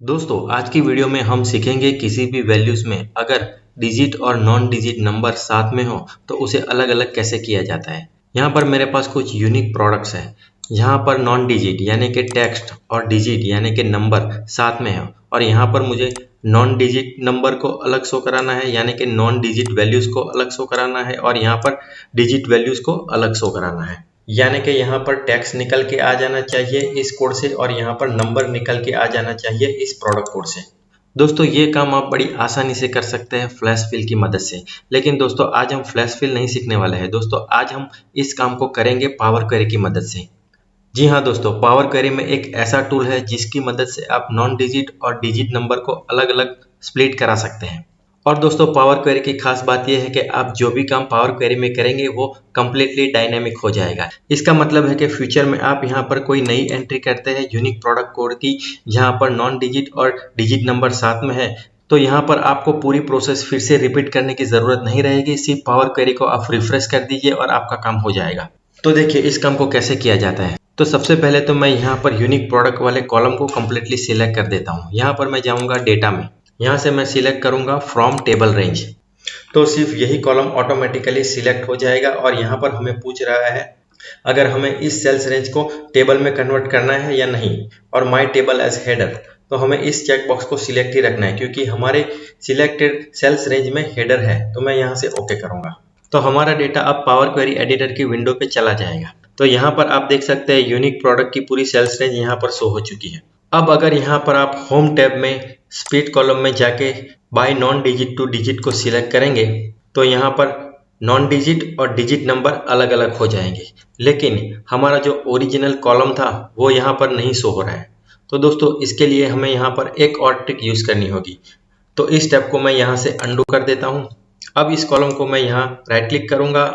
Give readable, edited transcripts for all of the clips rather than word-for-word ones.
दोस्तों आज की वीडियो में हम सीखेंगे किसी भी वैल्यूज में अगर डिजिट और नॉन डिजिट नंबर साथ में हो तो उसे अलग अलग कैसे किया जाता है। यहाँ पर मेरे पास कुछ यूनिक प्रोडक्ट्स हैं। यहाँ पर नॉन डिजिट यानी कि टेक्स्ट और डिजिट यानी कि नंबर साथ में है और यहाँ पर मुझे नॉन डिजिट नंबर को अलग शो कराना है यानी कि नॉन डिजिट वैल्यूज को अलग शो कराना है और यहाँ पर डिजिट वैल्यूज को अलग शो कराना है। यानी कि यहाँ पर टेक्स्ट निकल के आ जाना चाहिए इस कोड से और यहाँ पर नंबर निकल के आ जाना चाहिए इस प्रोडक्ट कोड से। दोस्तों ये काम आप बड़ी आसानी से कर सकते हैं फ्लैश फिल की मदद से। लेकिन दोस्तों आज हम फ्लैश फिल नहीं सीखने वाले हैं। दोस्तों आज हम इस काम को करेंगे पावर क्वेरी की मदद से। जी हाँ दोस्तों, पावर क्वेरी में एक ऐसा टूल है जिसकी मदद से आप नॉन डिजिट और डिजिट नंबर को अलग अलग स्प्लिट करा सकते हैं। और दोस्तों पावर क्वेरी की खास बात यह है कि आप जो भी काम पावर क्वेरी में करेंगे वो कम्प्लीटली डायनेमिक हो जाएगा। इसका मतलब है कि फ्यूचर में आप यहाँ पर कोई नई एंट्री करते हैं यूनिक प्रोडक्ट कोड की जहाँ पर नॉन डिजिट और डिजिट नंबर साथ में है तो यहाँ पर आपको पूरी प्रोसेस फिर से रिपीट करने की ज़रूरत नहीं रहेगी। सिर्फ पावर क्वेरी को आप रिफ्रेश कर दीजिए और आपका काम हो जाएगा। तो देखिए इस काम को कैसे किया जाता है। तो सबसे पहले तो मैं यहाँ पर यूनिक प्रोडक्ट वाले कॉलम को कम्प्लीटली सिलेक्ट कर देता हूँ। यहाँ पर मैं जाऊँगा डेटा में, यहाँ से मैं सिलेक्ट करूँगा फ्रॉम टेबल रेंज। तो सिर्फ यही कॉलम ऑटोमेटिकली सिलेक्ट हो जाएगा और यहाँ पर हमें पूछ रहा है अगर हमें इस सेल्स रेंज को टेबल में कन्वर्ट करना है या नहीं और माय टेबल एज हेडर। तो हमें इस चेक बॉक्स को सिलेक्ट ही रखना है क्योंकि हमारे सिलेक्टेड सेल्स रेंज में हेडर है। तो मैं यहाँ से ओके करूँगा तो हमारा डेटा अब पावर क्वेरी एडिटर की विंडो पे चला जाएगा। तो यहाँ पर आप देख सकते हैं यूनिक प्रोडक्ट की पूरी सेल्स रेंज यहाँ पर शो हो चुकी है। अब अगर यहाँ पर आप होम टैब में स्प्लिट कॉलम में जाके bye non digit two digit को सिलेक्ट करेंगे तो यहाँ पर नॉन डिजिट और डिजिट नंबर अलग अलग हो जाएंगे, लेकिन हमारा जो ओरिजिनल कॉलम था वो यहाँ पर नहीं शो हो रहा है। तो दोस्तों इसके लिए हमें यहाँ पर एक और ट्रिक यूज़ करनी होगी। तो इस स्टेप को मैं यहाँ से अंडू कर देता हूँ। अब इस कॉलम को मैं यहाँ राइट क्लिक करूँगा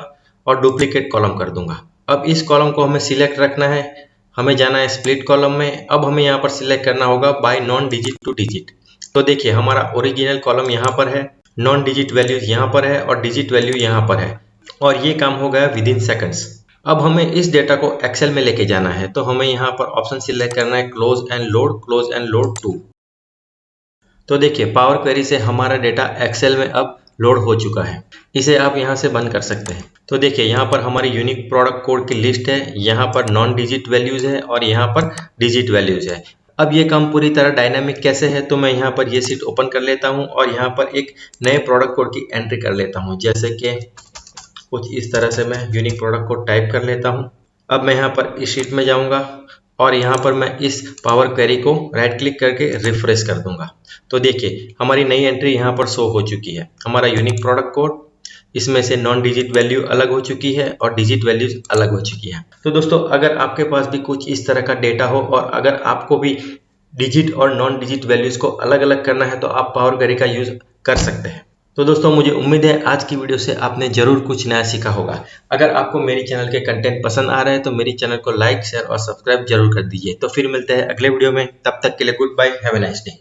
और डुप्लीकेट कॉलम कर दूंगा। अब इस कॉलम को हमें सिलेक्ट रखना है, हमें जाना है स्प्लिट कॉलम में। अब हमें यहाँ पर सिलेक्ट करना होगा bye non digit two digit. तो देखिए हमारा ओरिजिनल कॉलम यहाँ पर है, नॉन डिजिट वैल्यूज यहाँ पर है और डिजिट वैल्यू यहाँ पर है और ये काम हो गया विद इन सेकंड्स। अब हमें इस डेटा को एक्सेल में लेके जाना है तो हमें यहाँ पर ऑप्शन सिलेक्ट करना है क्लोज एंड लोड टू। तो देखिए पावर क्वेरी से हमारा डेटा एक्सेल में अब लोड हो चुका है। इसे आप यहाँ से बंद कर सकते हैं। तो देखिए यहाँ पर हमारी यूनिक प्रोडक्ट कोड की लिस्ट है, यहाँ पर नॉन डिजिट वैल्यूज है और यहाँ पर डिजिट वैल्यूज है। अब ये काम पूरी तरह डायनामिक कैसे है, तो मैं यहाँ पर ये सीट ओपन कर लेता हूँ और यहाँ पर एक नए प्रोडक्ट कोड की एंट्री कर लेता हूँ। जैसे कि कुछ इस तरह से मैं यूनिक प्रोडक्ट कोड टाइप कर लेता हूँ। अब मैं यहाँ पर इस शीट में जाऊँगा और यहाँ पर मैं इस पावर क्वेरी को राइट क्लिक करके रिफ्रेश कर दूंगा। तो देखिए हमारी नई एंट्री यहाँ पर शो हो चुकी है। हमारा यूनिक प्रोडक्ट कोड, इसमें से नॉन डिजिट वैल्यू अलग हो चुकी है और डिजिट वैल्यूज अलग हो चुकी है। तो दोस्तों अगर आपके पास भी कुछ इस तरह का डेटा हो और अगर आपको भी डिजिट और नॉन डिजिट वैल्यूज को अलग अलग करना है तो आप पावर क्वेरी का यूज कर सकते हैं। तो दोस्तों मुझे उम्मीद है आज की वीडियो से आपने जरूर कुछ नया सीखा होगा। अगर आपको मेरी चैनल के कंटेंट पसंद आ रहे हैं तो मेरी चैनल को लाइक शेयर और सब्सक्राइब जरूर कर दीजिए। तो फिर मिलते हैं अगले वीडियो में, तब तक के लिए goodbye, have a nice day.